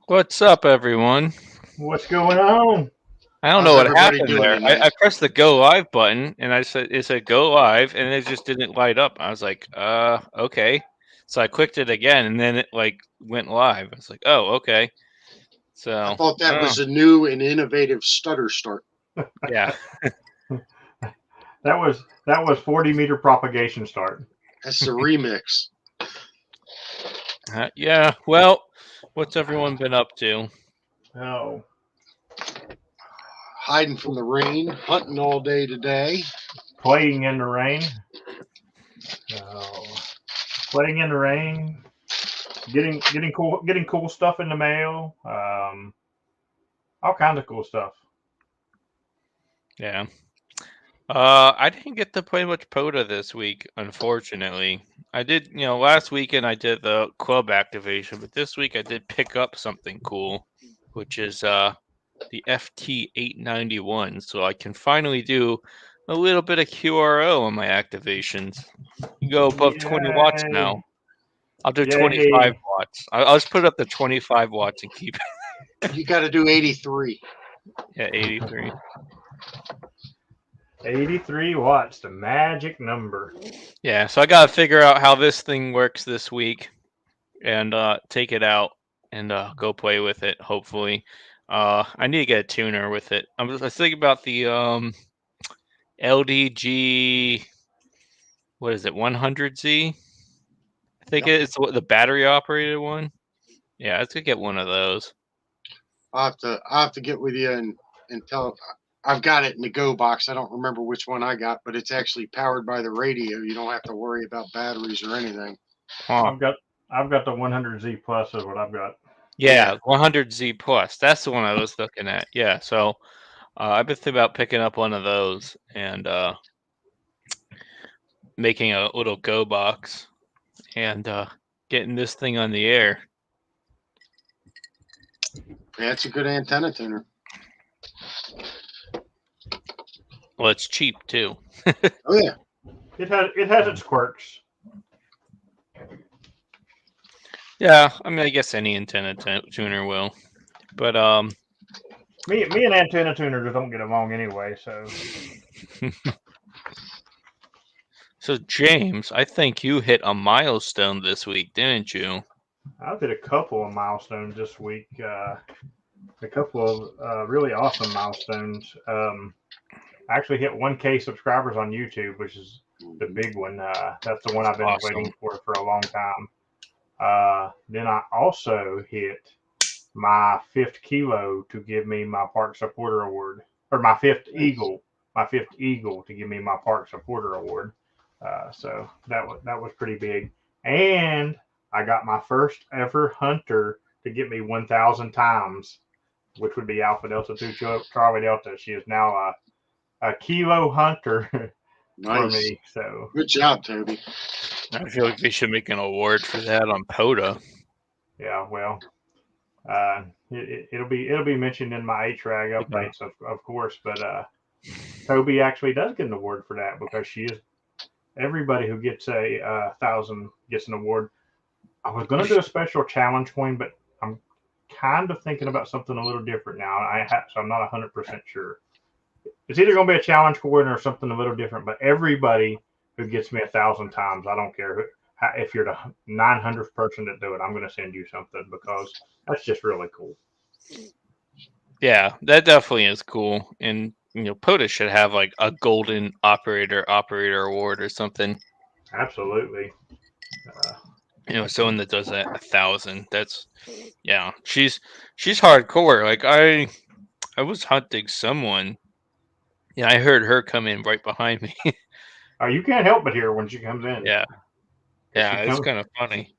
What's up, everyone? What's going on? I don't know How's what everybody happened doing there. I tonight? pressed the go live button and it said go live and it just didn't light up. I was like, okay. So I clicked it again and then it like went live. I was like, oh, okay. I So, thought that oh, was a new and innovative stutter start. yeah. That was 40-meter propagation start. That's the remix. Yeah. Well, what's everyone been up to? Oh, Hiding from the rain, hunting all day today. playing in the rain. Oh, playing in the rain. Getting cool stuff in the mail. All kinds of cool stuff. Yeah. I didn't get to play much POTA this week, unfortunately. I did, last weekend I did the club activation, but this week I did pick up something cool, which is the FT891. So I can finally do a little bit of QRO on my activations. You go above 20 watts now. Yay! I'll do 25 Yay! watts. I'll just put it up to 25 watts and keep it You got to do 83. at 83. 83 watts, the magic number. Yeah, so I got to figure out how this thing works this week and take it out and go play with it, hopefully. I need to get a tuner with it. I was thinking about the LDG, what is it, 100Z? I think Yep. it's the battery operated one. Yeah, I could get one of those. I'll have to get with you and tell. I've got it in the Go box. I don't remember which one I got, but it's actually powered by the radio. You don't have to worry about batteries or anything. Huh. I've got the 100Z plus is what I've got. Yeah, 100Z plus. That's the one I was looking at. Yeah, so I've been thinking about picking up one of those and making a little Go box and getting this thing on the air. Yeah, it's a good antenna tuner. Well, it's cheap too. Oh yeah. It has its quirks. Yeah, I mean, I guess any antenna tuner will. But Me and antenna tuners don't get along anyway, so so James, I think you hit a milestone this week, didn't you? I did a couple of milestones this week. A couple of really awesome milestones. I actually hit 1K subscribers on YouTube, which is the big one. That's the one I've been Awesome. waiting for a long time. Then I also hit my fifth kilo to give me my Park Supporter Award, or my fifth eagle to give me my Park Supporter Award. So that was pretty big, and I got my first ever hunter to get me 1,000 times, which would be Alpha Delta 2 Charlie Delta. She is now a kilo hunter for Nice. me. So Good job, Toby. I feel like they should make an award for that on POTA. yeah, well, it'll be mentioned in my HRAG updates, of course. But Toby actually does get an award for that because she is. Everybody who gets a 1,000 gets an award. I was going to do a special challenge coin, but I'm kind of thinking about something a little different now. So I'm not 100% sure. It's either going to be a challenge coin or something a little different. But everybody who gets me 1,000 times, I don't care if you're the 900th person to do it, I'm going to send you something because that's just really cool. Yeah, that definitely is cool. And POTA should have like a golden operator award or something. Absolutely. Someone that does that 1,000. That's she's hardcore. Like I was hunting someone. Yeah, I heard her come in right behind me. You can't help but hear when she comes in. Yeah, it's kind of funny.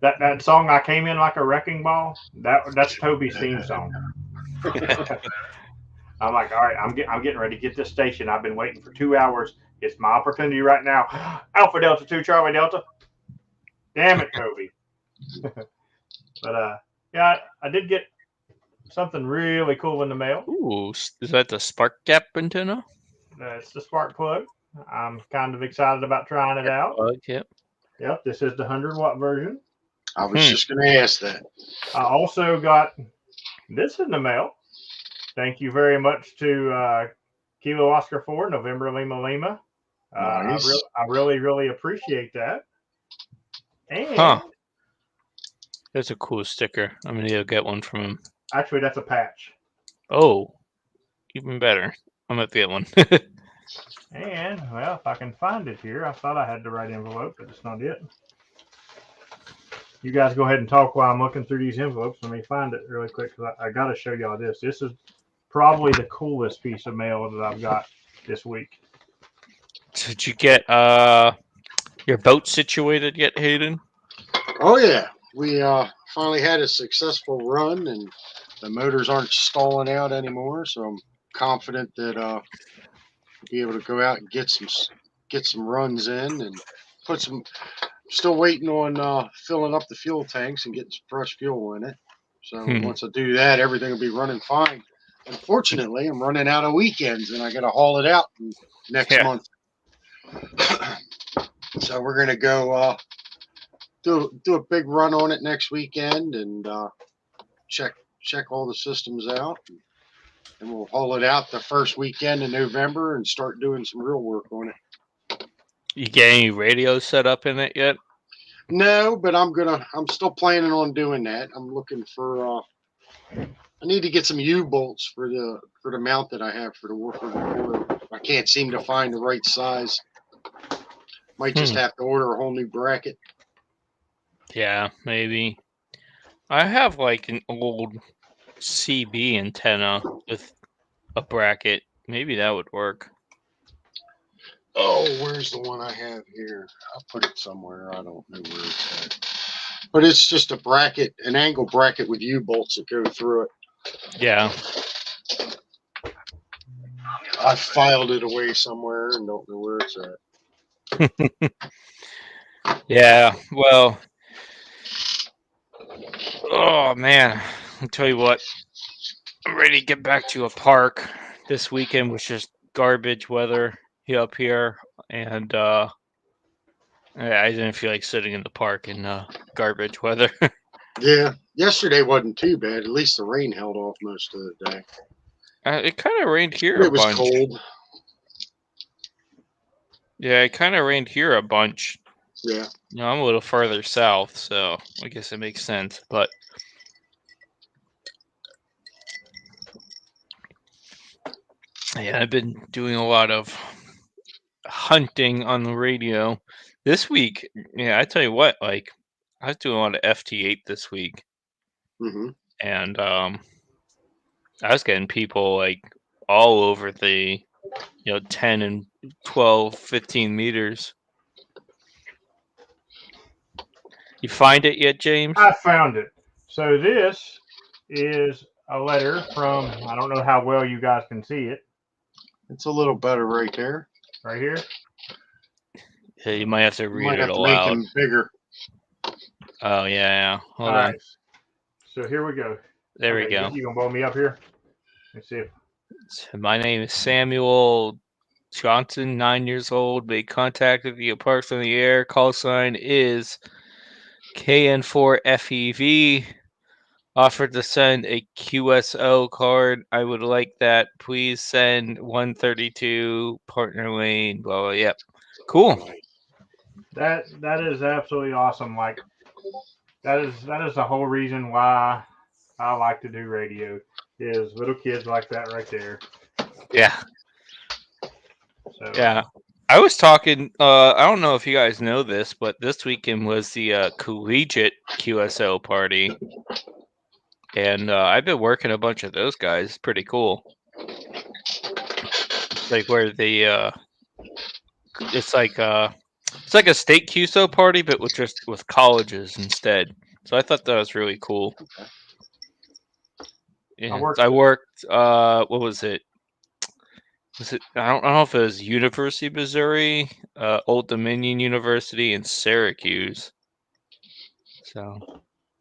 That song "I Came In Like a Wrecking Ball." That's Toby's theme song. I'm like, all right, I'm getting ready to get this station. I've been waiting for 2 hours. It's my opportunity right now. Alpha Delta 2 Charlie Delta. Damn it, Toby. But yeah, I did get something really cool in the mail. Ooh, is that the spark gap antenna? It's the spark plug. I'm kind of excited about trying it out. Plug, yep. Yep, this is the 100-watt version. I was just going to ask that. I also got this in the mail. Thank you very much to Kilo Oscar 4, November Lima Lima. Nice. I really, really appreciate that. And Huh. That's a cool sticker. I'm gonna go get one from him. actually, that's a patch. Oh, even better. I'm gonna get one. And, well, if I can find it here, I thought I had the right envelope, but it's not it. You guys go ahead and talk while I'm looking through these envelopes. Let me find it really quick because I got to show y'all this. This is probably the coolest piece of mail that I've got this week. Did you get your boat situated yet, Hayden? Oh, yeah. We finally had a successful run, and the motors aren't stalling out anymore, so I'm confident that we'll be able to go out and get some runs in and put some. Still waiting on filling up the fuel tanks and getting some fresh fuel in it. So once I do that, everything will be running fine. Unfortunately, I'm running out of weekends, and I got to haul it out next month. So we're gonna go do a big run on it next weekend and check all the systems out. And we'll haul it out the first weekend in November and start doing some real work on it. You get any radio set up in it yet? No, but I'm still planning on doing that. I'm looking for I need to get some U-bolts for the mount that I have for the Warford Recorder. I can't seem to find the right size. Might just have to order a whole new bracket. Yeah, maybe. I have like an old CB antenna with a bracket. Maybe that would work. Oh, where's the one I have here? I'll put it somewhere. I don't know where it's at. But it's just a bracket, an angle bracket with U-bolts that go through it. Yeah. I filed it away somewhere and don't know where it's at. Yeah, well, oh man, I'll tell you what, I'm ready to get back to a park. This weekend was just garbage weather up here, and I didn't feel like sitting in the park in garbage weather. Yeah, yesterday wasn't too bad. At least the rain held off most of the day. It kind of rained here But a it was bunch. cold. Yeah, it kind of rained here a bunch. Yeah. You know, I'm a little further south, so I guess it makes sense. But yeah, I've been doing a lot of hunting on the radio this week. Yeah, I tell you what, like I was doing a lot of FT8 this week, and I was getting people like all over the 10 and 12, 15 meters. You find it yet, James? I found it. So this is a letter from, I don't know how well you guys can see it. It's a little better right there. Right here? Yeah, you might have to read it aloud. Make him bigger. Oh, yeah. Hold on. Right. So here we go. There we go. You gonna blow me up here? Let's see. My name is Samuel Johnson, 9 years old. Made contact with the Parks on the Air. Call sign is KN4FEV. Offered to send a QSO card. I would like that. Please send 132 partner lane. Blah blah. Yep. Cool. That is absolutely awesome. Like that is the whole reason why I like to do radio is little kids like that right there. Yeah. So, yeah. I was talking. I don't know if you guys know this, but this weekend was the collegiate QSO party. And I've been working a bunch of those guys. Pretty cool. Like where the it's like a state QSO party, but with colleges instead. So I thought that was really cool. Yeah, I worked. What was it? I don't know if it was University of Missouri, Old Dominion University, and Syracuse. So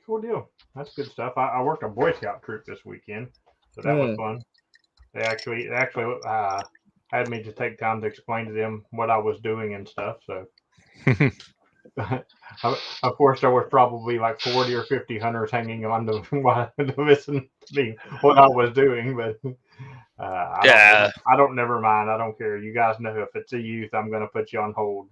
cool deal. That's good stuff. I worked a Boy Scout troop this weekend, so that was fun. They actually had me to take time to explain to them what I was doing and stuff. So of course, there was probably like 40 or 50 hunters hanging on to listen to me what I was doing, but Yeah. I don't never mind. I don't care. You guys know if it's a youth, I'm going to put you on hold.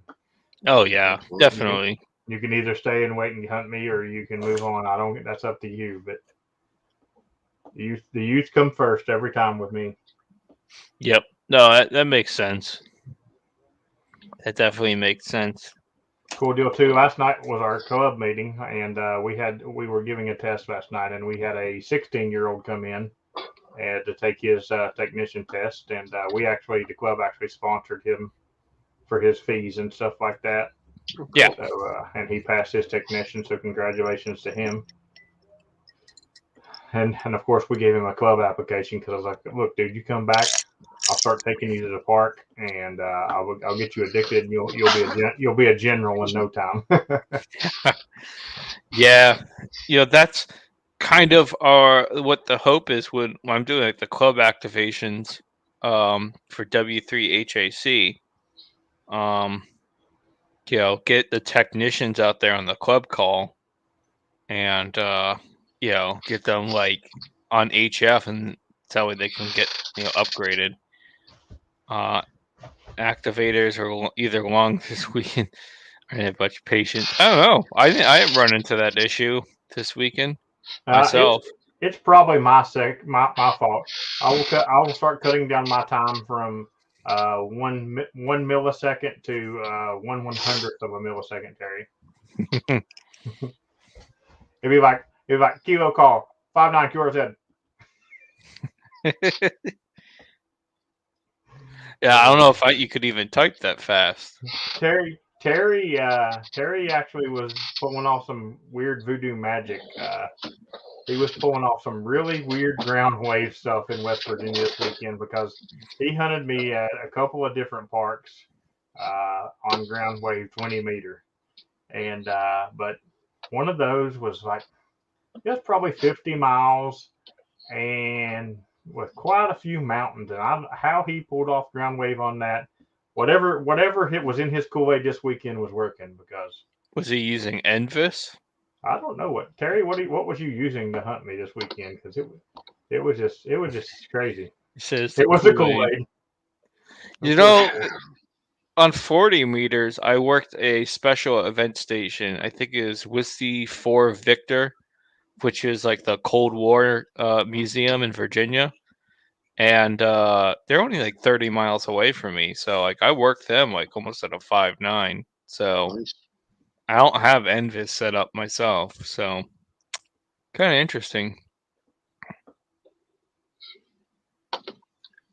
Oh yeah, Absolutely. definitely. You can either stay and wait and hunt me, or you can move on. I don't. That's up to you. But the youth come first every time with me. Yep. No, that makes sense. That definitely makes sense. Cool deal too. Last night was our club meeting, and we were giving a test last night, and we had a 16-year-old come in and to take his technician test, and the club actually sponsored him for his fees and stuff like that. Yeah. So and he passed his technician, so congratulations to him. And of course we gave him a club application because I was like, look, dude, you come back, I'll start taking you to the park, and I'll get you addicted, and you'll be a general in no time. Yeah. That's kind of what the hope is when I'm doing like the club activations for W3HAC. Get the technicians out there on the club call and get them like on HF, and that way they can get upgraded. Activators are either long this weekend. I had a bunch of patience. I don't know. I didn't run into that issue this weekend It's myself. it's probably my fault. I will start cutting down my time from one millisecond to 1/100th of a millisecond, Terry. It'd be like kilo call 59 QRZ. Yeah, I don't know if you could even type that fast. Terry actually was pulling off some weird voodoo magic. He was pulling off some really weird ground wave stuff in West Virginia this weekend because he hunted me at a couple of different parks on ground wave 20 meter, and but one of those was like it was probably 50 miles and with quite a few mountains. And how he pulled off ground wave on that, whatever hit was in his Kool-Aid this weekend was working because Was he using Envis? I don't know what Terry. What was you using to hunt me this weekend? Because it was just crazy. He says the It was the Kool-Aid. Kool-Aid. You know, on 40 meters, I worked a special event station. I think it was Whiskey 4 Victor, which is like the Cold War museum in Virginia. And they're only like 30 miles away from me. So like I worked them like almost at a 5.9. So Nice. I don't have Envis set up myself. So kind of interesting.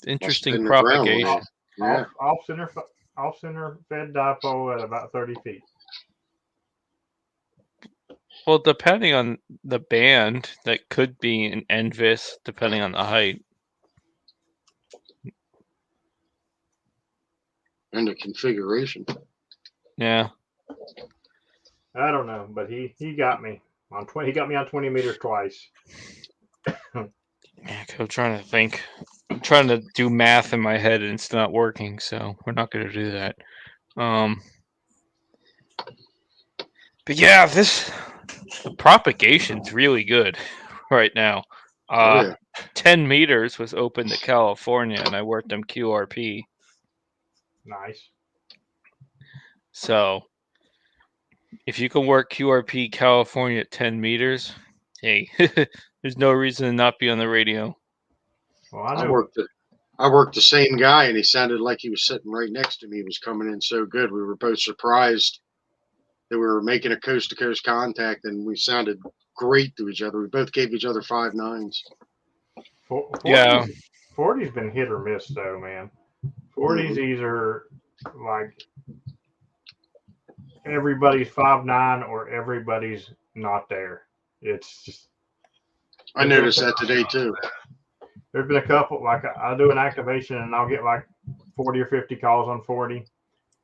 Interesting been the ground wave. propagation. Yeah. Off center fed dipole at about 30 feet. Well, depending on the band, that could be an Envis, depending on the height. And the configuration. Yeah. I don't know, but he got me on 20. He got me on 20 meters twice. Yeah, I'm trying to think. I'm trying to do math in my head and it's not working, so we're not going to do that. But yeah, the propagation's really good right now. Oh, yeah. 10 meters was open to California, and I worked them QRP. Nice. So if you can work QRP California at 10 meters, hey, there's no reason to not be on the radio. Well, I worked the same guy, and he sounded like he was sitting right next to me. He was coming in so good. We were both surprised that we were making a coast-to-coast contact, and we sounded great to each other. We both gave each other 5.9s. 40's, Yeah. 40's been hit or miss though, man. 40's either like everybody's 5.9 or everybody's not there. It's just. I noticed that today too. There's been a couple like I'll do an activation and I'll get like 40 or 50 calls on 40,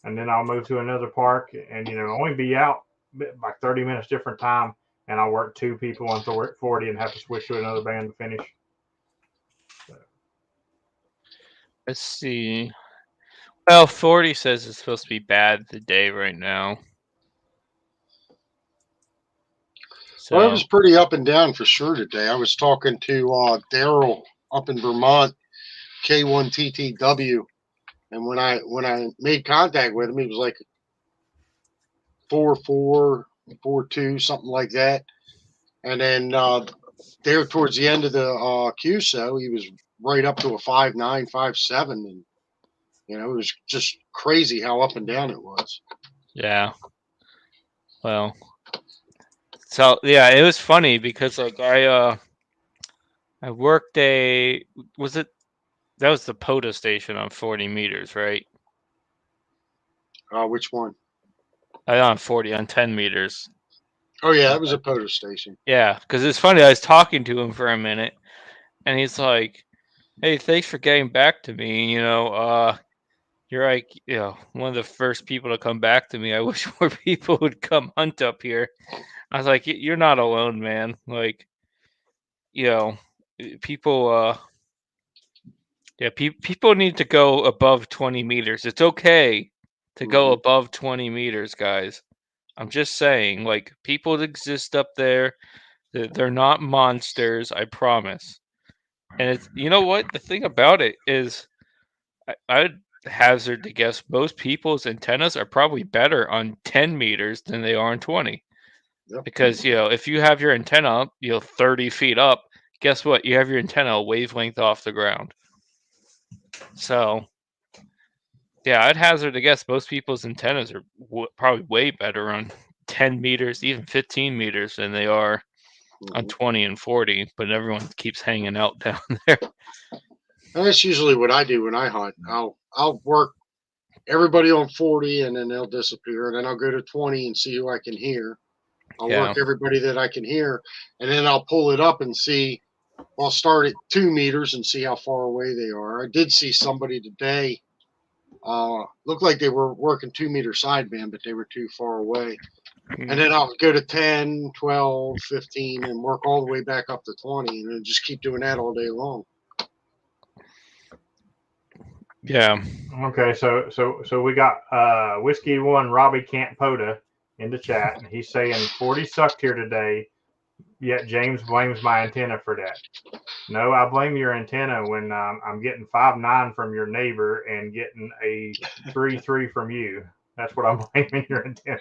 and then I'll move to another park and only be out like 30 minutes different time, and I'll work two people on 40 and have to switch to another band to finish. So. Let's see. Well, 40 says it's supposed to be bad today right now. Well, it So was pretty up and down for sure today. I was talking to Daryl up in Vermont, K1TTW, and when I made contact with him, he was like 4.4, 4.2, something like that. And then there towards the end of the QSO, he was right up to a 5.9, 5.7, and it was just crazy how up and down it was. yeah, well, so yeah, it was funny because like I worked that was the POTA station on 40 meters, right? Which one? On 40 on 10 meters. Oh yeah, that was a POTA station. Yeah, because it's funny. I was talking to him for a minute, and he's like, "Hey, thanks for getting back to me. You're like, one of the first people to come back to me. I wish more people would come hunt up here." I was like, "You're not alone, man. Like, people, people need to go above 20 meters. It's okay to go above 20 meters, guys. I'm just saying, like, people exist up there. They're not monsters, I promise." And it's, you know what? The thing about it is, I would hazard to guess most people's antennas are probably better on 10 meters than they are on 20. Yep. Because, if you have your antenna up, 30 feet up, guess what? You have your antenna a wavelength off the ground. So, yeah, I'd hazard to guess most people's antennas are probably way better on 10 meters, even 15 meters than they are on 20 and 40, but everyone keeps hanging out down there. And that's usually what I do when I hunt. I'll work everybody on 40, and then they'll disappear, and then I'll go to 20 and see who I can hear. I'll Yeah. work everybody that I can hear, and then I'll pull it up and see. I'll start at 2 meters and see how far away they are. I did see somebody today. Looked like they were working 2 meter sideband, but they were too far away. And then I'll go to 10, 12, 15, and work all the way back up to 20, and then just keep doing that all day long. Yeah. Okay, so we got Whiskey One Robbie Camp Poda in the chat, and he's saying 40 sucked here today. Yet James blames my antenna for that. No, I blame your antenna when I'm getting 5.9 from your neighbor and getting a 3.3 from you. That's what I'm blaming your antenna.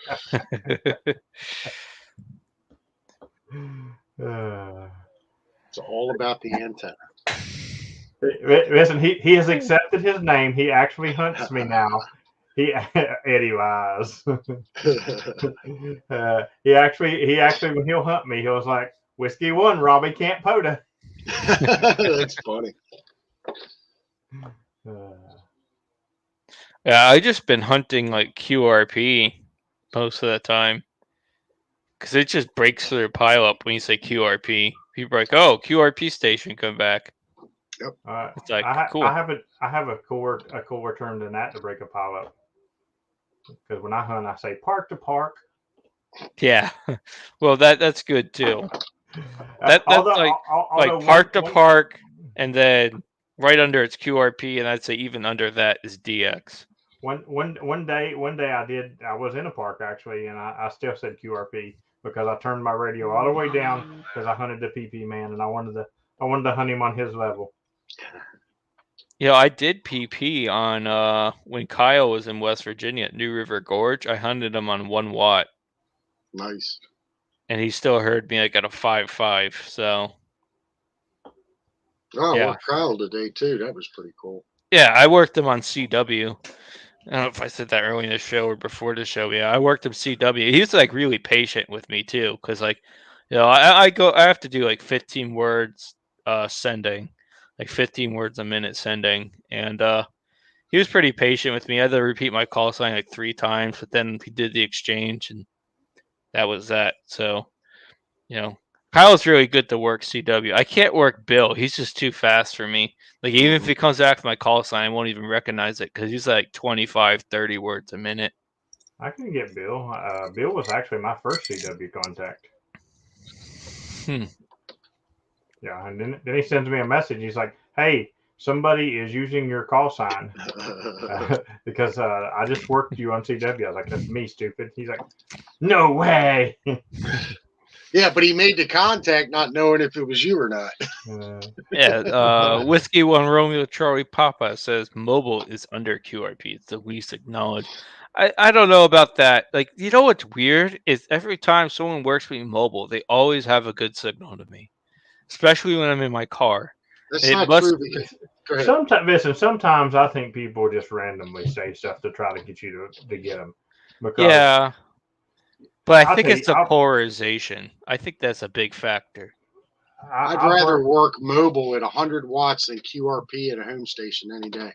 It's all about the antenna. Listen, he has accepted his name. He actually hunts me now. Eddie Wise. He actually when he'll hunt me, he was like, Whiskey One, Robbie Camp Poda. That's funny. Yeah, I just been hunting like QRP most of the time because it just breaks through pile up when you say QRP. People are like, "Oh, QRP station, come back." Yep. It's like cool. I have a cooler term than that to break a pile up. Because when I hunt, I say park to park. Yeah, well that's good too. That's like park to park, and then right under it's QRP, and I'd say even under that is DX. One day I was in a park actually, and I still said QRP because I turned my radio all the way down because I hunted the PP man, and I wanted to hunt him on his level. I did PP on when Kyle was in West Virginia at New River Gorge. I hunted him on 1 watt. Nice. And he still heard me like at a 5.5. So. Oh, I worked Kyle today too. That was pretty cool. Yeah, I worked him on CW. I don't know if I said that early in the show or before the show. Yeah, I worked him CW. He's like really patient with me too, because like, I have to do like 15 words sending, like 15 words a minute sending, and he was pretty patient with me. I had to repeat my call sign like 3 times, but then he did the exchange, and that was that. So, Kyle's really good to work CW. I can't work Bill. He's just too fast for me. Like, even if he comes back with my call sign, I won't even recognize it because he's like 25, 30 words a minute. I can get Bill. Bill was actually my first CW contact. Yeah, and then he sends me a message. He's like, hey, somebody is using your call sign because I just worked you on CW. I was like, that's me, stupid. He's like, no way. Yeah, but he made the contact not knowing if it was you or not. Yeah, Whiskey One Romeo Charlie Papa says mobile is under QRP. It's the least acknowledged. I don't know about that. Like, you know what's weird is every time someone works with me mobile, they always have a good signal to me, especially when I'm in my car. That's It not must. true. Because, go ahead. Sometimes I think people just randomly say stuff to try to get you to get them. Because Yeah, but I I'll think tell it's you, the polarization. I think that's a big factor. I'd I've rather worked. work mobile at 100 watts than QRP at a home station any day.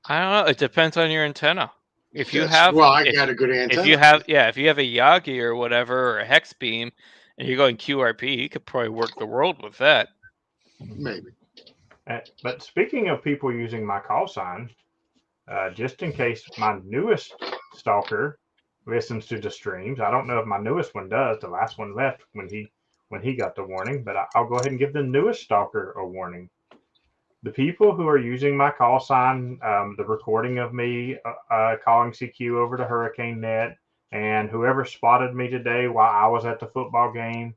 I don't know. It depends on your antenna. If you That's have, well, I got a good if you antenna. have, yeah, if you have a Yagi or whatever or a hex beam, and you're going QRP, you could probably work the world with that. Maybe. But speaking of people using my call sign, just in case my newest stalker listens to the streams, I don't know if my newest one does. The last one left when he got the warning, but I'll go ahead and give the newest stalker a warning. The people who are using my call sign, the recording of me calling CQ over to Hurricane Net, and whoever spotted me today while I was at the football game,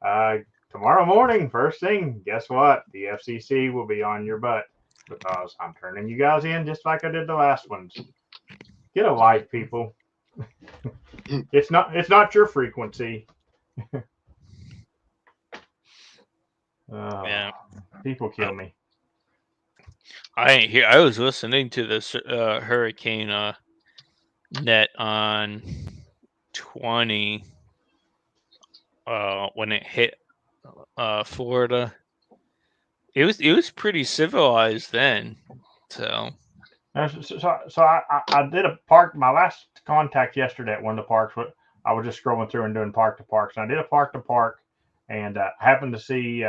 uh, tomorrow morning, first thing, guess what? The FCC will be on your butt because I'm turning you guys in just like I did the last ones. Get a life, people. It's not your frequency. Yeah, People kill me. I ain't here. I was listening to this Hurricane Net on 20 when it hit Florida. It was pretty civilized then. So So I did a park. My last contact yesterday at one of the parks. I was just scrolling through and doing park to parks, and I did a park to park, and happened to see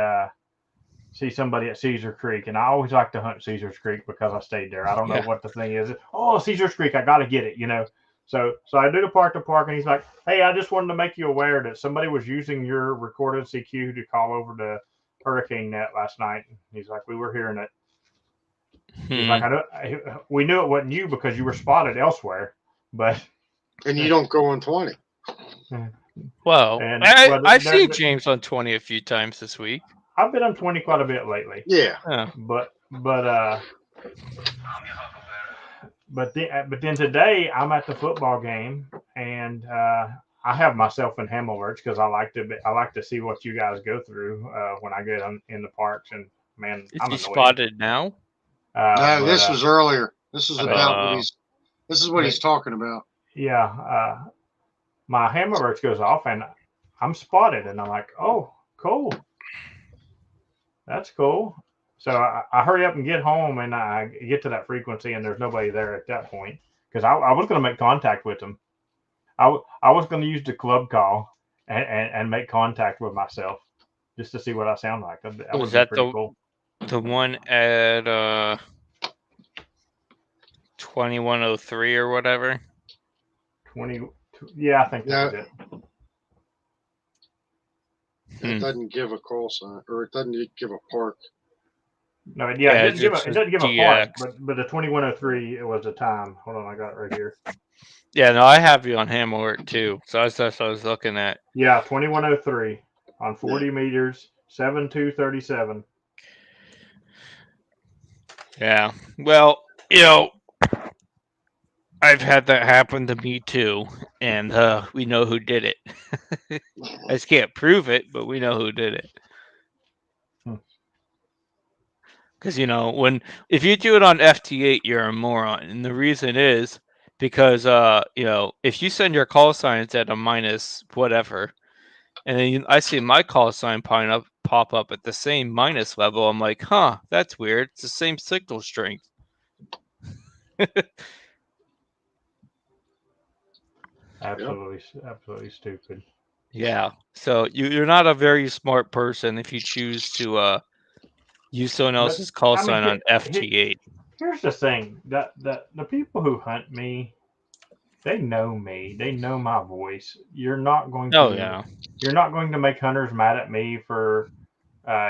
somebody at Caesar Creek, and I always like to hunt Caesar's Creek because I stayed there. I don't know yeah, what the thing is. Oh, Caesar's Creek, I got to get it, you know. So I do the park to park, and he's like, "Hey, I just wanted to make you aware that somebody was using your recorded CQ to call over to Hurricane Net last night." He's like, "We were hearing it." He's like, we knew it wasn't you because you were spotted elsewhere, but And you don't go on 20. Well, and I've seen James on 20 a few times this week. I've been on 20 quite a bit lately. Yeah. But then today I'm at the football game, and I have myself in ham alerts because I like to see what you guys go through when I get in the parks, and man, Is I'm he annoyed. spotted now? No, this was earlier. This is about what Uh, he's talking about. Yeah, my ham alerts goes off, and I'm spotted, and I'm like, oh, cool, that's cool. So I hurry up and get home, and I get to that frequency, and there's nobody there at that point because I was going to make contact with them. I was going to use the club call and make contact with myself just to see what I sound like. That would was be that pretty cool. the one at 2103 or whatever? 20, yeah, I think that was it. It doesn't give a call sign, or it doesn't give a park. No, yeah, it doesn't give a park, DX. but the 2103 it was the time. Hold on, I got it right here. Yeah, no, I have you on ham alert too. So that's what I was looking at. Yeah, 2103 on 40 meters, 7237. Yeah. Well, you know, I've had that happen to me too, and we know who did it. I just can't prove it, but we know who did it. Because if you do it on FT8, you're a moron, and the reason is because if you send your call signs at a minus whatever, and then I see my call sign pop up at the same minus level, I'm like, huh, that's weird. It's the same signal strength. Absolutely stupid. Yeah. So you're not a very smart person if you choose to use someone else's call sign on FT8. Here's the thing: that the people who hunt me, they know me. They know my voice. You're not going to make hunters mad at me for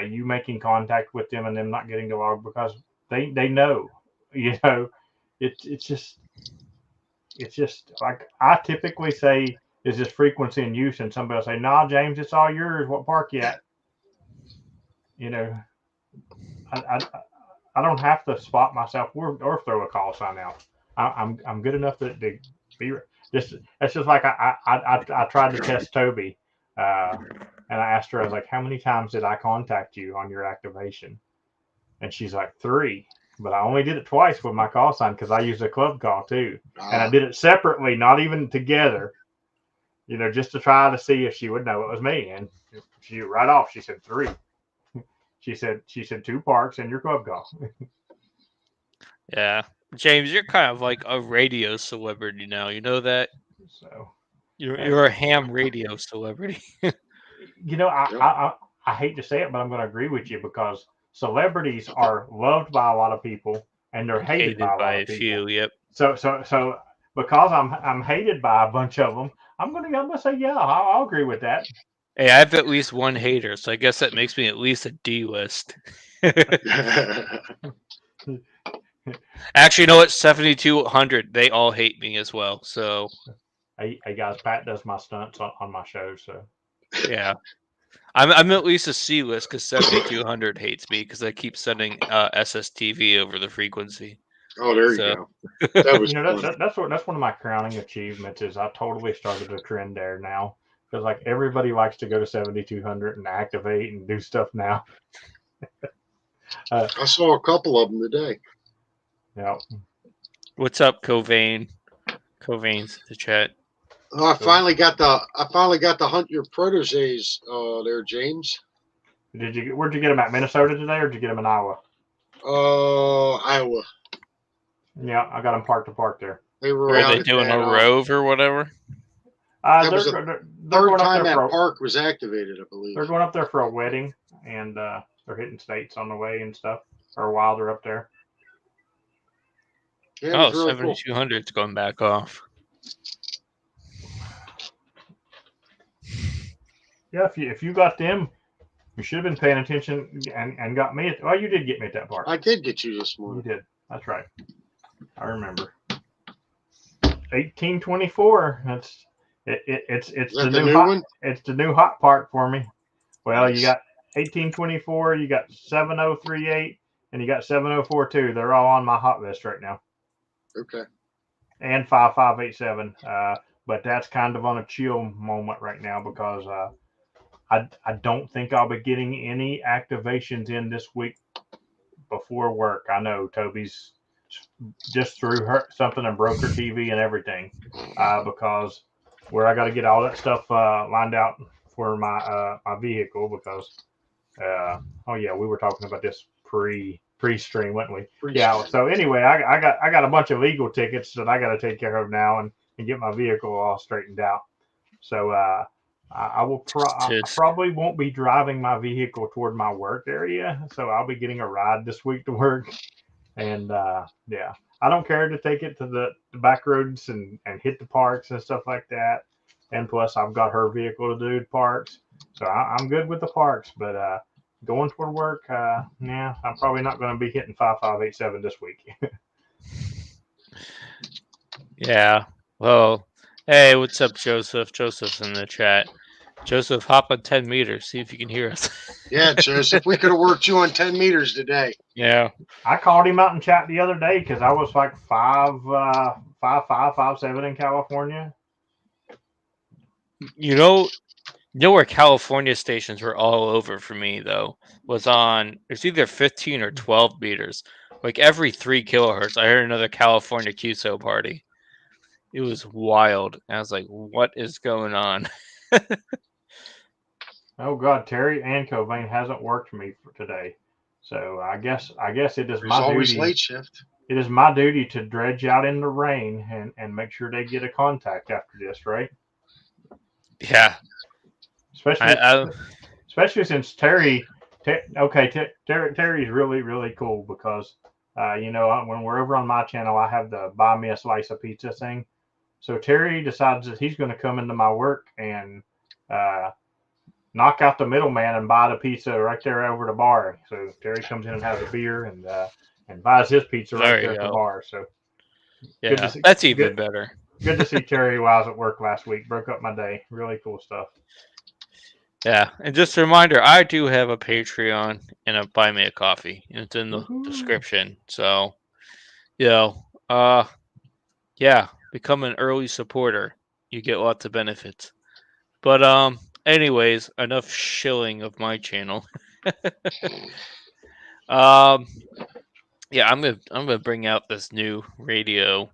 you making contact with them and them not getting the log because they know. You know, it's just like I typically say is this frequency in use? And somebody will say, "Nah, James, it's all yours. What park you at?" You know, I don't have to spot myself or throw a call sign out. I'm good enough to be just. It's just like I tried to test Toby, and I asked her, I was like, "How many times did I contact you on your activation?" And she's like, 3. But I only did it twice with my call sign because I used a club call too, and I did it separately, not even together. You know, just to try to see if she would know it was me. And she right off, she said 3. She said 2 parks and your club call. Yeah. James, you're kind of like a radio celebrity now. You know that? So You're a ham radio celebrity. you know, I hate to say it, but I'm going to agree with you because celebrities are loved by a lot of people and they're hated by a lot of people. Few, yep. So because I'm hated by a bunch of them, I'm gonna say yeah, I'll agree with that. Hey, I have at least one hater, so I guess that makes me at least a D list. Actually, you know what? 7,200. They all hate me as well. So, hey guys, Pat does my stunts on my show, so yeah, I'm at least a C list because 7,200 hates me because I keep sending SSTV over the frequency. Oh, there you go. That was that's one of my crowning achievements is I totally started a trend there now because like everybody likes to go to 7,200 and activate and do stuff now. I saw a couple of them today. Yeah. What's up, Covain? Covain's the chat. Oh, I finally got to hunt your proteges there, James. Where'd you get them at? Minnesota today, or did you get them in Iowa? Iowa. Yeah, I got them park to park there. They were Were they doing a rove or whatever? That was the third time that park was activated, I believe. They're going up there for a wedding, and they're hitting states on the way and stuff, or while they're up there. Yeah, really 7,200's cool. Going back off. Yeah, if you got them, you should have been paying attention and got me. Oh, you did get me at that part. I did get you this morning. You did. That's right. I remember. 1824. It's the new hot one? It's the new hot part for me. Well, nice. You got 1824, you got 7038, and you got 7042. They're all on my hot list right now. Okay. And 5587. But that's kind of on a chill moment right now because I don't think I'll be getting any activations in this week before work. I know Toby's just threw something and broke her TV and everything because where I got to get all that stuff lined out for my vehicle because oh yeah, we were talking about this pre-stream, weren't we? Yeah. So anyway, I got a bunch of legal tickets that I got to take care of now and get my vehicle all straightened out. So I probably won't be driving my vehicle toward my work area. So I'll be getting a ride this week to work. And yeah, I don't care to take it to the back roads and hit the parks and stuff like that. And plus, I've got her vehicle to do the parks. So I'm good with the parks. But going toward work, yeah, I'm probably not going to be hitting 5587 this week. Yeah. Well, hey, what's up, Joseph? Joseph's in the chat. Joseph, hop on 10 meters. See if you can hear us. Yeah, Joseph, we could have worked you on 10 meters today. Yeah. I called him out in chat the other day because I was like 5'7" in California. You know where California stations were all over for me though was on. It's either 15 or 12 meters. Like every 3 kilohertz, I heard another California QSO party. It was wild. I was like, "What is going on?" Oh God, Terry and Covain hasn't worked for me for today, so I guess it is my duty. Late shift. It is my duty to dredge out in the rain and make sure they get a contact after this, right? Yeah. Especially since Terry's really really cool because you know when we're over on my channel, I have the buy me a slice of pizza thing. So Terry decides that he's going to come into my work and knock out the middleman and buy the pizza right there over the bar. So Terry comes in and has a beer and buys his pizza right there at the bar. So yeah, that's even better. Good to see Terry while I was at work last week. Broke up my day. Really cool stuff. Yeah, and just a reminder, I do have a Patreon and a Buy Me a Coffee. And it's in the Woohoo. description. So, become an early supporter. You get lots of benefits. But anyways, enough shilling of my channel. um, yeah, I'm gonna bring out this new radio.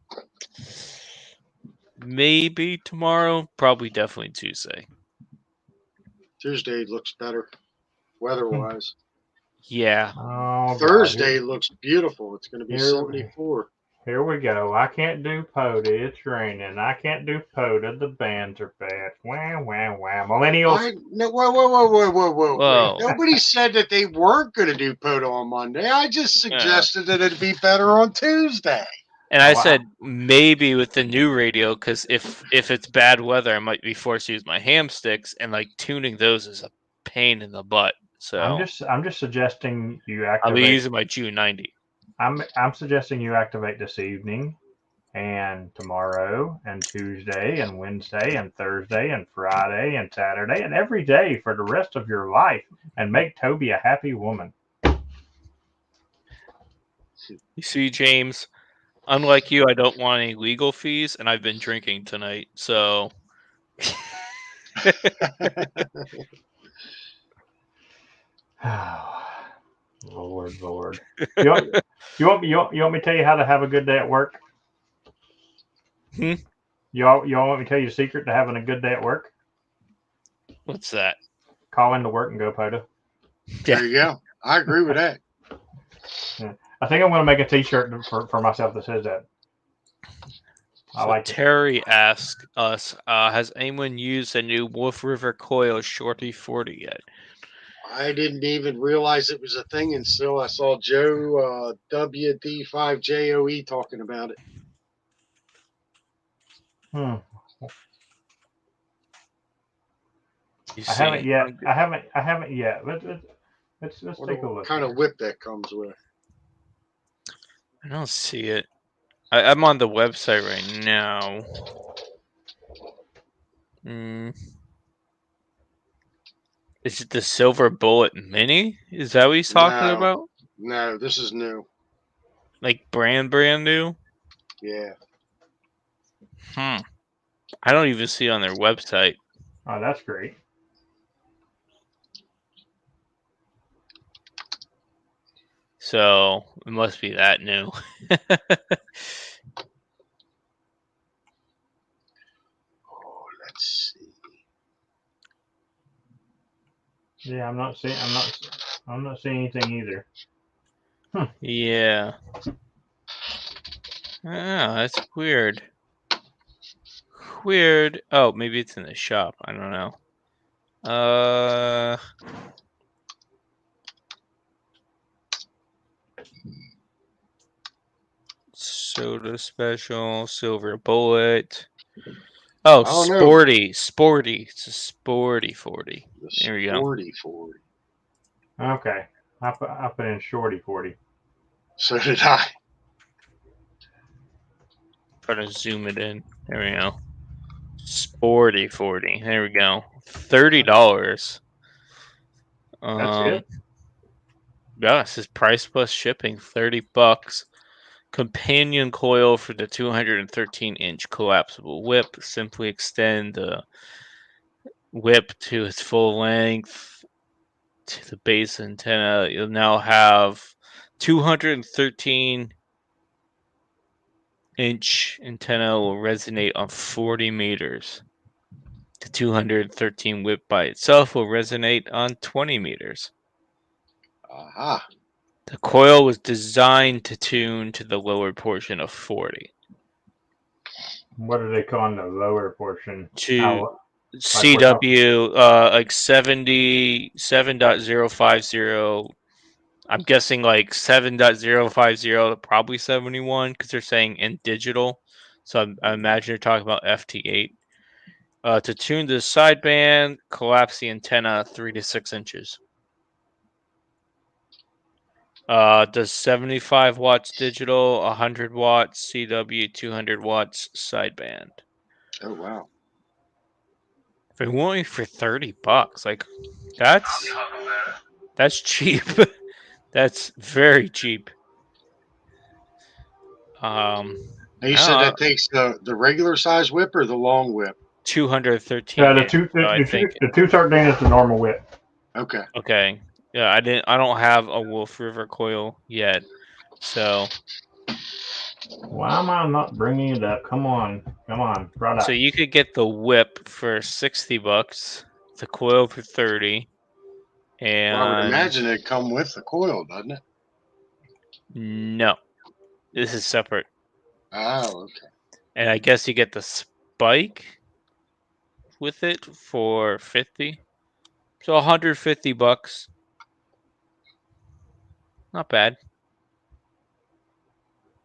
Maybe tomorrow, probably definitely Tuesday. Tuesday looks better weather-wise. Yeah. Oh, Thursday looks beautiful. It's going to be Here- 74. Here we go. I can't do POTA. It's raining. I can't do POTA. The bands are bad. Wham, wham, wham. Millennials. No, whoa. Whoa. Nobody said that they weren't going to do POTA on Monday. I just suggested that it'd be better on Tuesday. And I Wow. said maybe with the new radio, because if it's bad weather, I might be forced to use my ham sticks, and like tuning those is a pain in the butt. So I'm just suggesting you I'll activate. be using my June 90. I'm suggesting you activate this evening, and tomorrow, and Tuesday, and Wednesday, and Thursday, and Friday, and Saturday, and every day for the rest of your life, and make Toby a happy woman. You see, James, unlike you, I don't want any legal fees, and I've been drinking tonight, so Lord. You want me to tell you how to have a good day at work? Hmm? Y'all want me to tell you the secret to having a good day at work? What's that? Call into work and go POTA. There you go. I agree with that. Yeah. I think I'm going to make a T-shirt for myself that says that. I like it. Terry asked us, has anyone used the new Wolf River Coil Shorty 40 yet? I didn't even realize it was a thing until I saw Joe WD5JOE talking about it. I haven't yet. I haven't yet. Let's take a look. What kind of whip that comes with? I don't see it. I'm on the website right now. Is it the Silver Bullet Mini? Is that what he's talking No. about? No, this is new. Like brand new? Yeah. I don't even see it on their website. Oh, that's great. So it must be that new. Let's see. Yeah, I'm not seeing anything either. Yeah. Oh, that's weird. Weird. Oh, maybe it's in the shop. I don't know. Soda Special, Silver Bullet. Oh, Sporty. Sporty. It's a Sporty 40. There we go. Sporty 40. Okay. I put in Shorty 40. So did I. Try to zoom it in. There we go. Sporty 40. There we go. $30. That's it. Yeah, it says price plus shipping, $30. Companion coil for the 213-inch collapsible whip. Simply extend the whip to its full length to the base antenna. You'll now have 213-inch antenna will resonate on 40 meters. The 213 whip by itself will resonate on 20 meters. Aha. The coil was designed to tune to the lower portion of 40. What are they calling the lower portion? To CW, like 77.050. I'm guessing like 7.050 to probably 71 because they're saying in digital. So I imagine you're talking about FT8. To tune the sideband, collapse the antenna 3 to 6 inches. Does 75 watts digital, 100 watts CW, 200 watts sideband. Oh wow. If it only for $30, like that's cheap. That's very cheap. Now you said that takes the regular size whip or the long whip? 213 Yeah, the inch, I think. the 213 is the normal width. Okay. Okay. Yeah, I don't have a Wolf River coil yet. So Why am I not bringing it up? Come on, right up. so you could get the whip for $60, the coil for 30, and Well, I would imagine it'd come with the coil, doesn't it? no. This is separate. Oh, okay. And I guess you get the spike with it for 50. So $150. Not bad.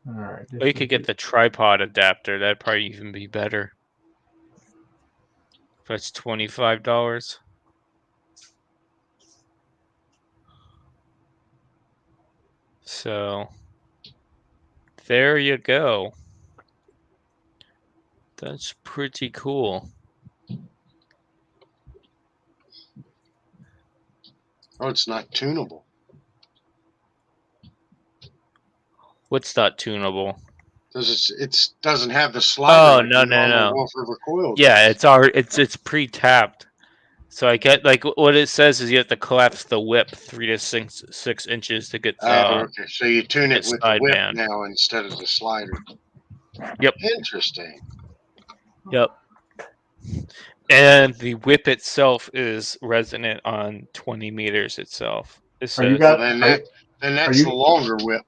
All right. Or you could get the tripod adapter. That'd probably even be better. That's $25. So there you go. That's pretty cool. Oh, it's not tunable. What's not tunable? Does it doesn't have the slider? Oh, like no. the Wolf River coil. Yeah, it's pre-tapped. So I get like what it says is you have to collapse the whip 3 to 6 inches to get Oh, okay. So you tune it its with the whip sideband. now instead of the slider. Yep. Interesting. Yep. And the whip itself is resonant on 20 meters itself. It says, you got? Then that's the longer whip.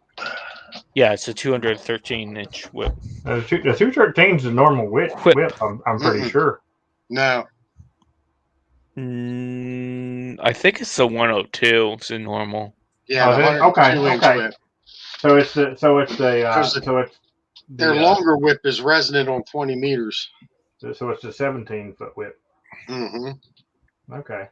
yeah, it's a 213-inch whip. The 213 is the normal whip. I'm pretty sure. No. I think it's the 102. It's a normal. Yeah, the 102-inch whip. So it's the their longer whip is resonant on 20 meters. So it's the 17-foot whip. Mm-hmm. Okay.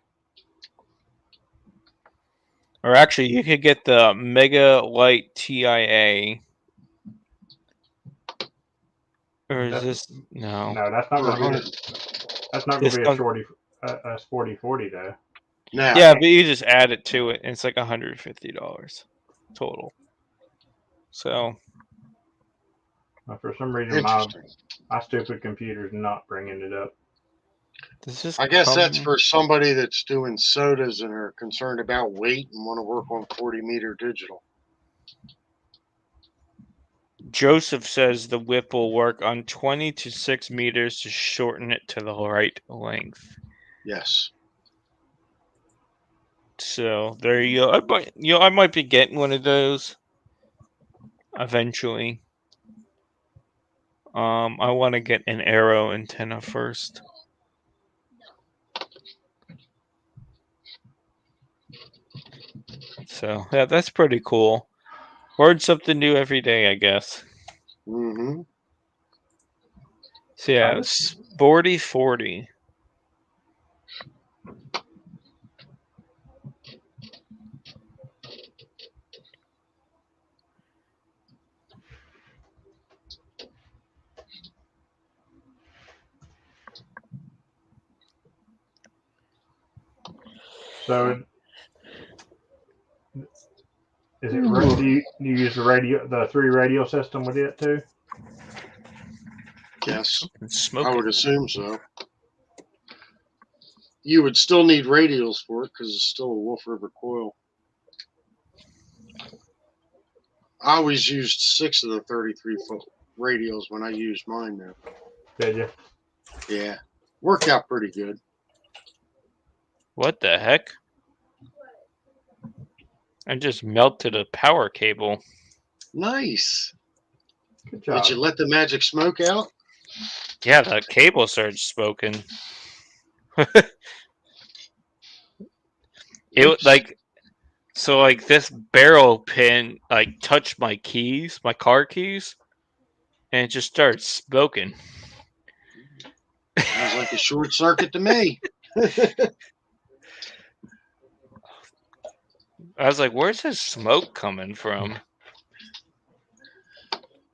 Or actually, you could get the Mega Light TIA. Or is this no? No, that's not going to be. That's not going to be a sporty 40 though. No. Yeah, but you just add it to it, and it's like $150 total. So. For some reason, my stupid computer's not bringing it up. I guess that's for somebody that's doing sodas and are concerned about weight and want to work on 40-meter digital. Joseph says the whip will work on 20 to 6 meters to shorten it to the right length. Yes. So there you go. I might be getting one of those eventually. I want to get an arrow antenna first. So yeah, that's pretty cool. Learn something new every day, I guess. Mm-hmm. So yeah, sporty 40. So, is it? Do you use the 3 radio system with it too? Yes, I would assume so. You would still need radials for it because it's still a Wolf River coil. I always used 6 of the 33-foot radials when I used mine now. Did you? Yeah, worked out pretty good. What the heck? I just melted a power cable. Nice. Good job. Did you let the magic smoke out? Yeah, the cable started smoking. It like this barrel pin like touched my keys, my car keys, and it just started smoking. Sounds like a short circuit to me. I was like, "Where's this smoke coming from?"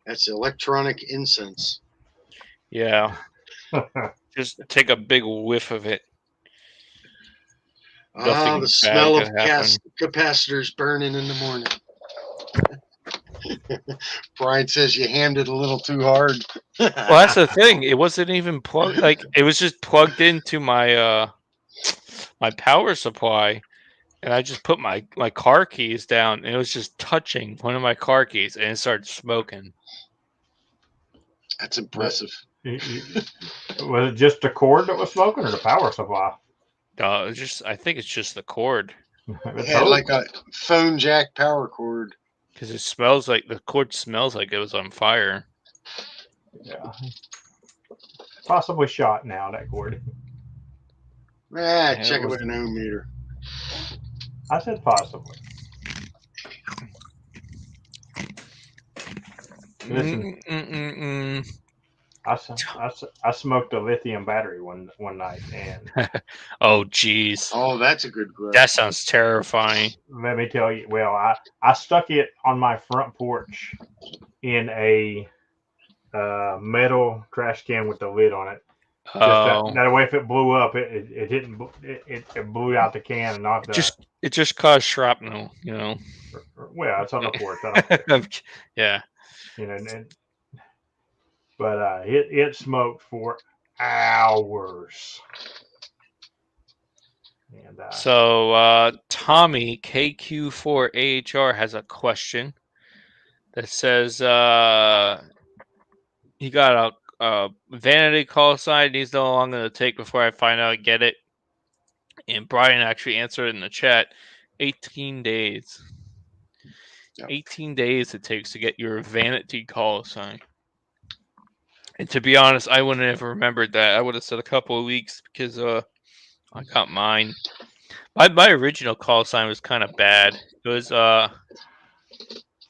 That's electronic incense. Yeah, just take a big whiff of it. Ah, the Nothing bad smell of could happen. capacitors burning in the morning. Brian says you hammed it a little too hard. Well, that's the thing. It wasn't even plugged. Like it was just plugged into my my power supply, and I just put my car keys down, and it was just touching one of my car keys, and it started smoking. That's impressive. Was it just the cord that was smoking, or the power supply? It's just I think it's just the cord It had like a phone jack power cord. because it smells like the cord smells like it was on fire. Yeah, possibly shot now. That cord. Check it with an ohm meter. I said possibly. Listen, I smoked a lithium battery one night, and oh geez, oh, that's a good question. That sounds terrifying. Let me tell you. Well, I stuck it on my front porch in a metal trash can with the lid on it. Just that way, if it blew up, it didn't. It blew out the can and knocked it just caused shrapnel, you know. Well, it's on the porch. I don't care. Yeah. You know, but it smoked for hours. And so Tommy KQ4AHR has a question that says he got a vanity call sign he's no longer going to take before I find out I get it. And Brian actually answered in the chat 18 days. Yep. 18 days it takes to get your vanity call sign. And to be honest, I wouldn't have remembered that. I would have said a couple of weeks because I got mine. My original call sign was kind of bad. It was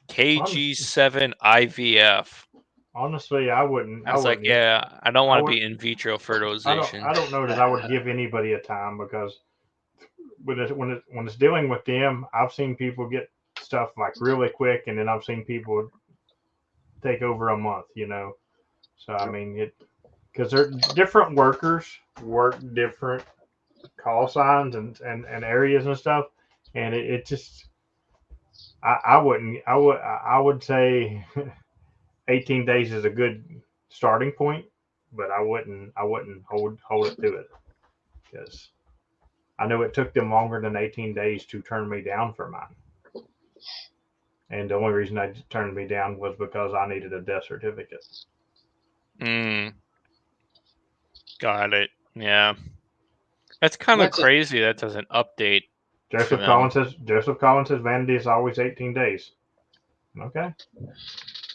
KG7IVF. Honestly, I wouldn't. I was like, yeah, I don't want to be in vitro fertilization. I don't know that I would give anybody a time because when it's dealing with them, I've seen people get stuff like really quick, and then I've seen people take over a month. You know, so I mean because they're different workers work different call signs and areas and stuff, and it just I would say 18 days is a good starting point, but I wouldn't hold it to it because I know it took them longer than 18 days to turn me down for mine, and the only reason they turned me down was because I needed a death certificate. Got it. Yeah. That's kind of crazy. That doesn't update. Joseph Collins says vanity is always 18 days. Okay.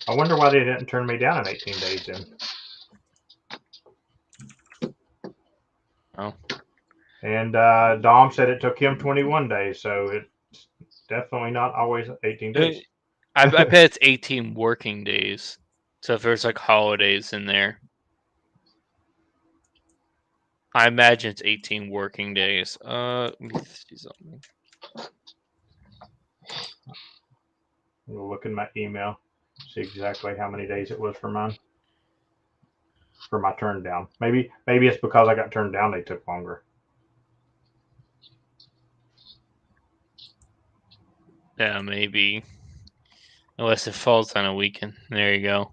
I wonder why they didn't turn me down in 18 days then. Oh. And Dom said it took him 21 days, so it's definitely not always 18 days. I bet it's 18 working days. So if there's like holidays in there. I imagine it's 18 working days. Let me see something. We'll look in my email, see exactly how many days it was for mine. For my turn down. Maybe it's because I got turned down they took longer. Yeah, maybe. Unless it falls on a weekend. There you go.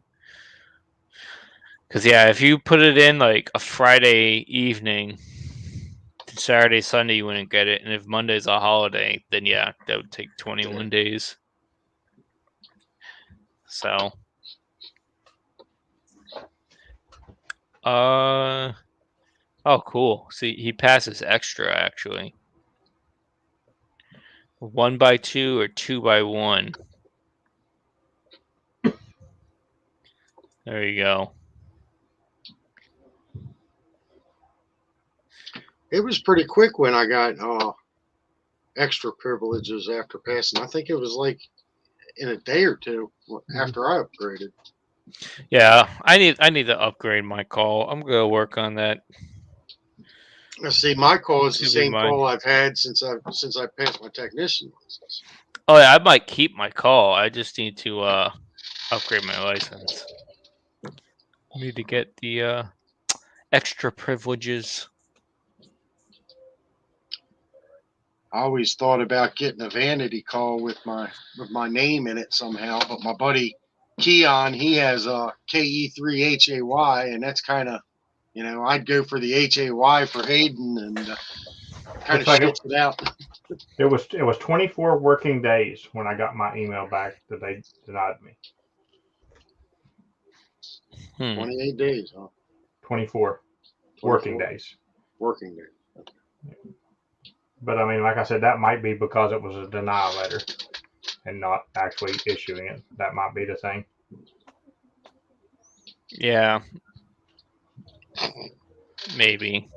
Because, yeah, if you put it in like a Friday evening, Saturday, Sunday, you wouldn't get it. And if Monday's a holiday, then, yeah, that would take 21 days. So. Oh, cool. See, he passes extra, actually. 1x2 or 2x1. There you go. It was pretty quick when I got extra privileges after passing. I think it was like in a day or two after I upgraded. Yeah, I need to upgrade my call. I'm gonna work on that. See, my call is the It's gonna be same mine. call I've had since I passed my technician license. Oh yeah, I might keep my call. I just need to upgrade my license. Need to get the extra privileges. I always thought about getting a vanity call with my name in it somehow, but my buddy Keon, he has a KE3HAY, and that's kind of, I'd go for the HAY for Hayden, and kind Looks of like shits it out. it was 24 working days when I got my email back that they denied me. 28 days, huh? 24 working days. Working days. But I mean, like I said, that might be because it was a denial letter and not actually issuing it. That might be the thing. Yeah. Maybe.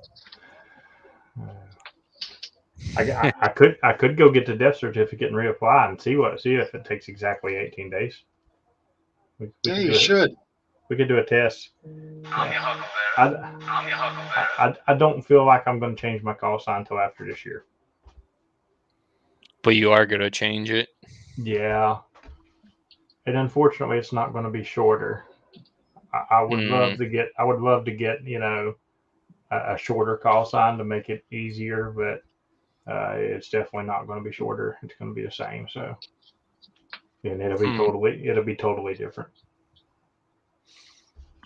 I could go get the death certificate and reapply and see if it takes exactly 18 days. We Yeah, could you do should. We could do a test. I don't feel like I'm going to change my call sign until after this year. But you are gonna change it. Yeah, and unfortunately, it's not going to be shorter. I would love to get. I would love to get a shorter call sign to make it easier, but it's definitely not going to be shorter. It's going to be the same. So, and it'll be totally different.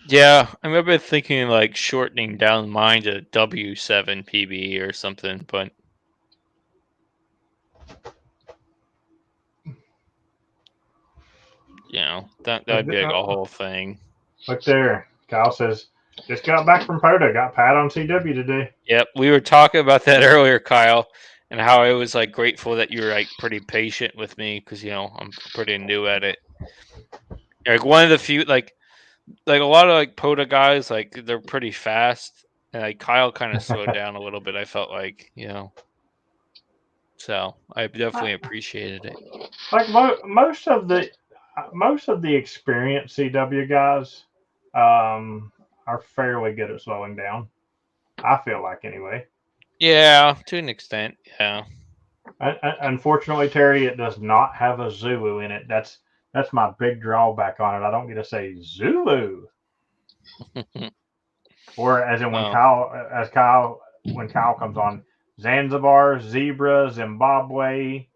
Yeah, I remember thinking like shortening down mine to W7 PB or something, but that'd be like a whole thing. Look there, Kyle says just got back from POTA. Got Pat on CW today. Yep, we were talking about that earlier, Kyle, and how I was like grateful that you were like pretty patient with me because I'm pretty new at it. Like one of the few like a lot of like POTA guys like they're pretty fast, and like Kyle kind of slowed down a little bit. I felt like so I definitely appreciated it. Like most of the experienced CW guys are fairly good at slowing down. I feel like anyway. Yeah, to an extent. Yeah. Unfortunately, Terry, it does not have a Zulu in it. That's my big drawback on it. I don't get to say Zulu, or as in when Kyle comes on, Zanzibar, zebra, Zimbabwe.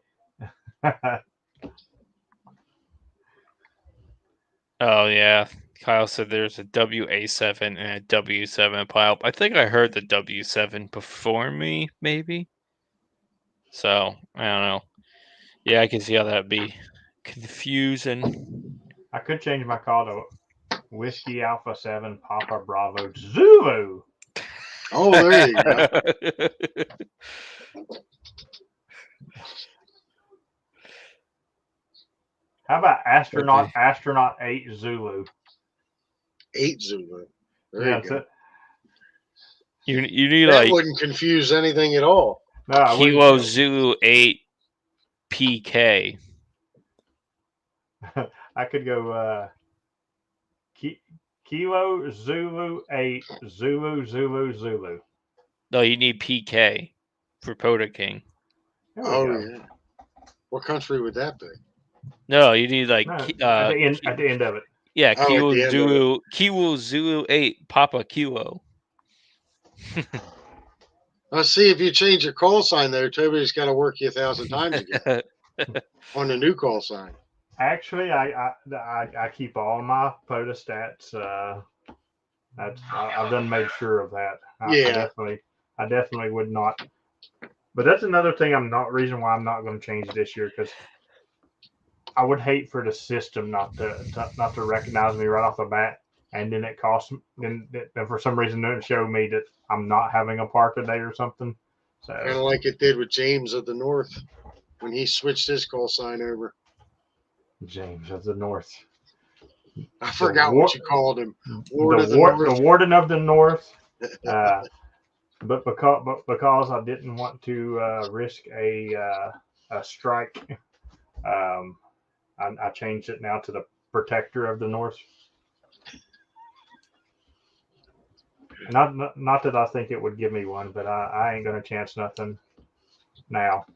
Oh yeah. Kyle said there's a WA7 and a W7 pile. I think I heard the W7 before me, maybe. So I don't know. Yeah, I can see how that'd be confusing. I could change my call to Whiskey Alpha 7 Papa Bravo Zulu. Oh, there you go. How about Astronaut 8 Zulu? 8 Zulu. There you go. You need that like wouldn't confuse anything at all. No, Kilo Zulu 8 PK. I could go Kilo Zulu 8 Zulu. No, you need PK for POTA King. Yeah. What country would that be? No, you need like at the end of it. Yeah, Kilo Zulu 8 Papa Kilo. Let's see if you change your call sign there. Toby's got to work you 1,000 times again on the new call sign. Actually, I keep all my POTA stats. I've done made sure of that. I definitely would not. But that's another thing. Reason why I'm not going to change this year, because I would hate for the system not to recognize me right off the bat, and then it costs. Then for some reason it show me that I'm not having a park today or something. So kind of like it did with James of the North when he switched his call sign over. James of the North. I forgot what you called him. The Warden of the North. But because I didn't want to risk a strike, I changed it now to the Protector of the North. Not that I think it would give me one, but I ain't gonna chance nothing now.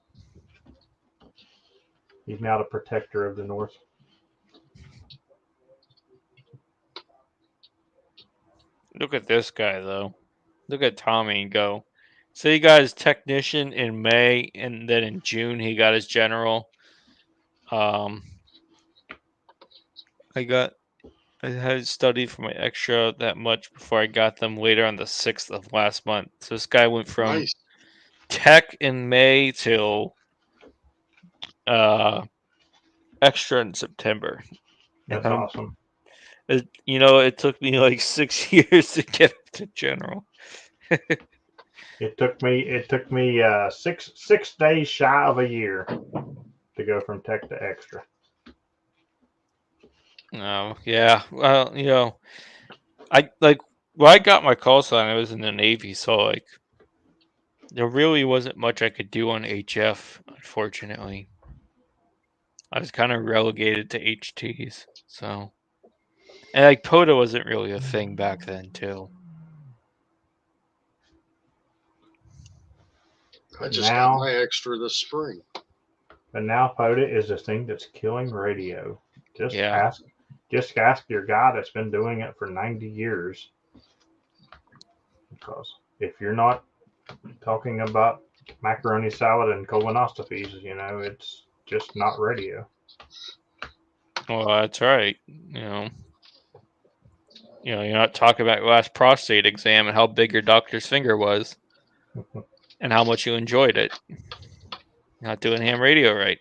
He's now the protector of the North. Look at this guy though. Look at Tommy go. So he got his technician in May, and then in June he got his general. I had studied for my extra that much before I got them later on the 6th of last month. So this guy went from Nice. tech in May till extra in September. That's awesome. It took me like 6 years to get up to general. It took me 6 days shy of a year to go from tech to extra. Oh, yeah. Well, I like when I got my call sign, I was in the Navy, so like there really wasn't much I could do on HF, unfortunately. I was kind of relegated to HTs, so and like POTA wasn't really a thing back then too. I just got my extra this spring. But now POTA is the thing that's killing radio. Just Yeah. ask your guy that's been doing it for 90 years. Because if you're not talking about macaroni salad and colonoscopies, it's just not radio. Well, that's right. You're not talking about your last prostate exam and how big your doctor's finger was, and how much you enjoyed it. Not doing ham radio right.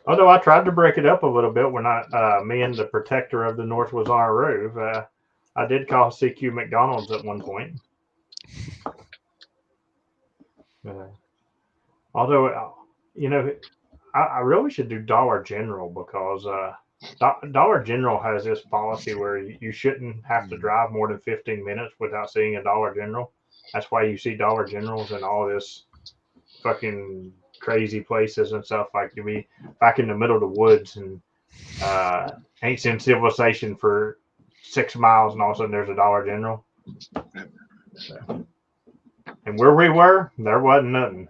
Although I tried to break it up a little bit when me and the protector of the North was on our roof. I did call CQ McDonald's at one point. Although, I really should do Dollar General because Dollar General has this policy where you shouldn't have to drive more than 15 minutes without seeing a Dollar General. That's why you see Dollar Generals and all this fucking crazy places and stuff. Like you be back in the middle of the woods and ain't seen civilization for 6 miles, and all of a sudden there's a Dollar General. So, and where we were, there wasn't nothing.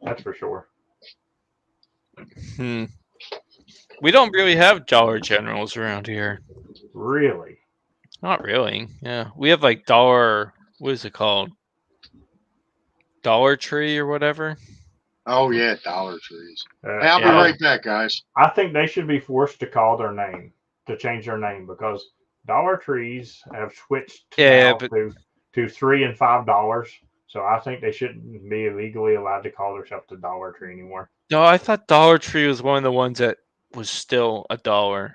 That's for sure. We don't really have Dollar Generals around here. Really? Not really. Yeah, we have like Dollar. What is it called? Dollar Tree or whatever. Oh yeah, Dollar Trees. Hey, I'll be right back, guys. I think they should be forced to change their name, because Dollar Trees have switched to $3 and $5. So I think they shouldn't be legally allowed to call themselves the Dollar Tree anymore. No, I thought Dollar Tree was one of the ones that was still $1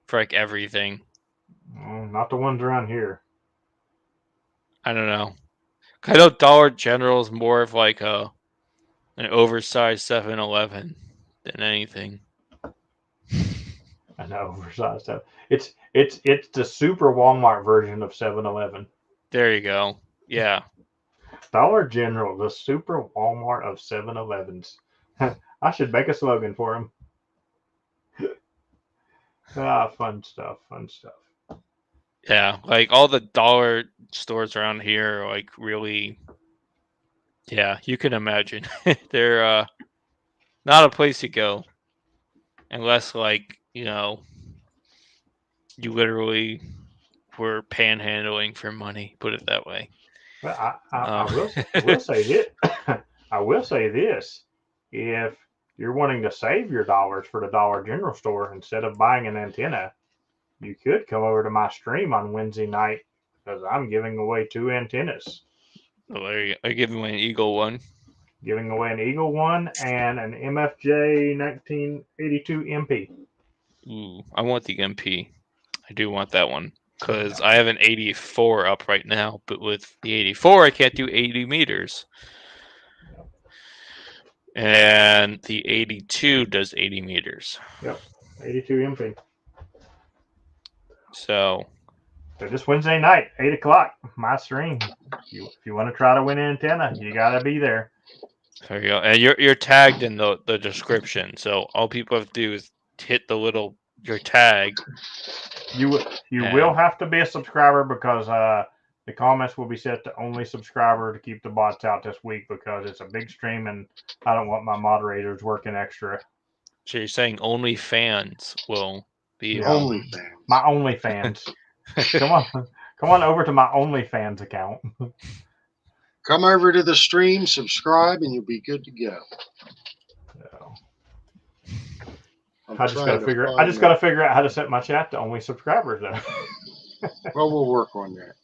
for like everything. Not the ones around here. I don't know. I know Dollar General is more of like an oversized 7-Eleven than anything. I know, oversized stuff. It's the super Walmart version of 7-Eleven. There you go. Yeah. Dollar General, the super Walmart of 7-Elevens. I should make a slogan for him. Fun stuff. Yeah, like all the dollar stores around here are like really, yeah, you can imagine. They're not a place to go unless like, you literally were panhandling for money, put it that way. But I will say this. I will say this. If you're wanting to save your dollars for the Dollar General store, instead of buying an antenna, you could come over to my stream on Wednesday night, because I'm giving away 2 antennas. Oh, there you go. I give away an Eagle one. Giving away an Eagle one and an MFJ 1982 MP. Ooh, I want the MP. I do want that one. Because I have an 84 up right now, but with the 84, I can't do 80 meters. And the 82 does 80 meters. Yep, 82 MP. So this Wednesday night, 8 o'clock, my stream. If you want to try to win an antenna, you got to be there. There you go. And you're tagged in the description. So all people have to do is hit the little your tag. You will have to be a subscriber because the comments will be set to only subscriber to keep the bots out this week because it's a big stream and I don't want my moderators working extra. So you're saying only fans will be Only fans. My OnlyFans. Come on over to my OnlyFans account. Come over to the stream, subscribe, and you'll be good to go. So, I'm I just trying got to figure out how to set my chat to only subscribers though. Well, we'll work on that.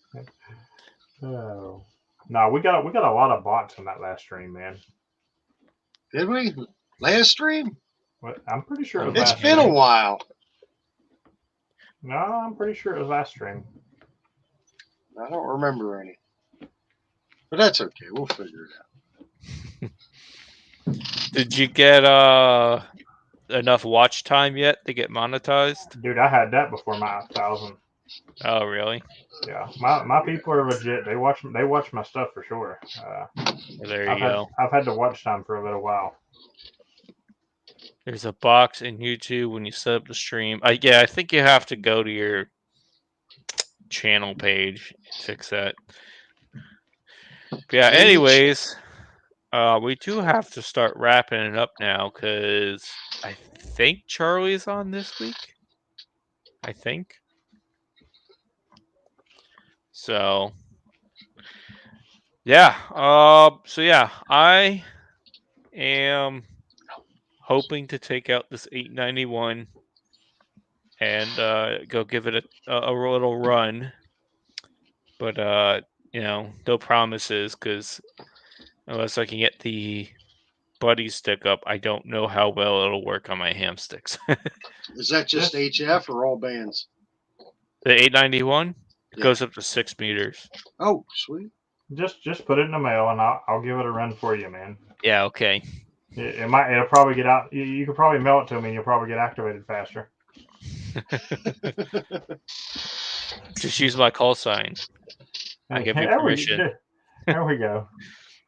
Oh. No, we got a lot of bots on that last stream, man. Did we? Last stream? What? I'm pretty sure it was It's last been stream. a while. No, I'm pretty sure it was last stream. I don't remember any. But that's okay. We'll figure it out. Did you get enough watch time yet to get monetized? Dude, I had that before my 1,000. Oh, really? Yeah, my people are legit. They watch my stuff for sure. There you go. I've had the watch time for a little while. There's a box in YouTube when you set up the stream. I think you have to go to your channel page and fix that. But yeah, anyways, we do have to start wrapping it up now because I think Charlie's on this week. I think. So, yeah. I am hoping to take out this 891 and go give it a little run. But no promises because unless I can get the buddy stick up, I don't know how well it'll work on my ham sticks. Is that just HF or all bands? The 891 Yeah. goes up to 6 meters. Oh, sweet. Just put it in the mail and I'll give it a run for you, man. Yeah, okay. It'll probably get out. You could probably mail it to me and you'll probably get activated faster. Just use my call sign. I give you permission. There we go.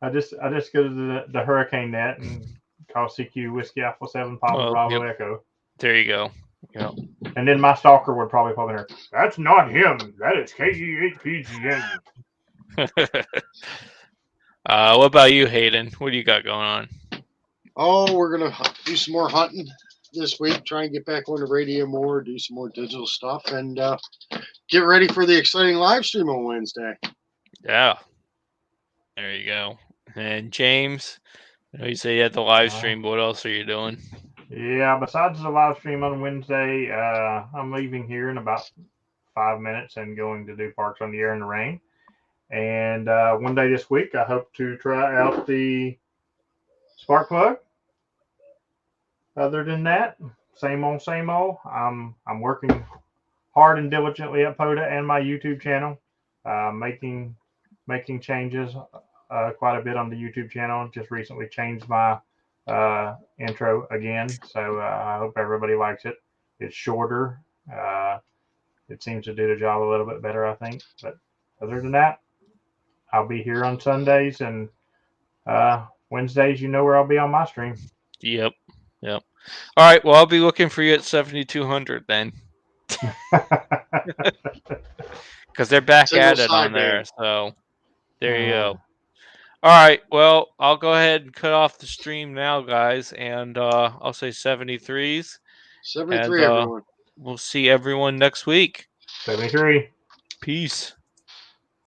I just go to the Hurricane Net and call CQ Whiskey Alpha 7 Papa Bravo Echo. There you go. Yep. And then my stalker would probably pop in there. That's not him. That is KE8PGN. What about you, Hayden? What do you got going on? Oh, we're going to do some more hunting this week, try and get back on the radio more, do some more digital stuff, and get ready for the exciting live stream on Wednesday. Yeah. There you go. And James, I know you say you had the live stream, but what else are you doing? Yeah, besides the live stream on Wednesday, I'm leaving here in about 5 minutes and going to do Parks on the Air in the Rain. And one day this week, I hope to try out the spark plug. Other than that, same old, same old. I'm working hard and diligently at POTA and my YouTube channel, making changes quite a bit on the YouTube channel. Just recently changed my intro again, so I hope everybody likes it. It's shorter. It seems to do the job a little bit better, I think. But other than that, I'll be here on Sundays and Wednesdays. You know where I'll be on my stream. Yep. All right. Well, I'll be looking for you at 7,200 then, because they're back at it on there. So there you go. All right. Well, I'll go ahead and cut off the stream now, guys, and I'll say 73s. 73, everyone. We'll see everyone next week. 73. Peace.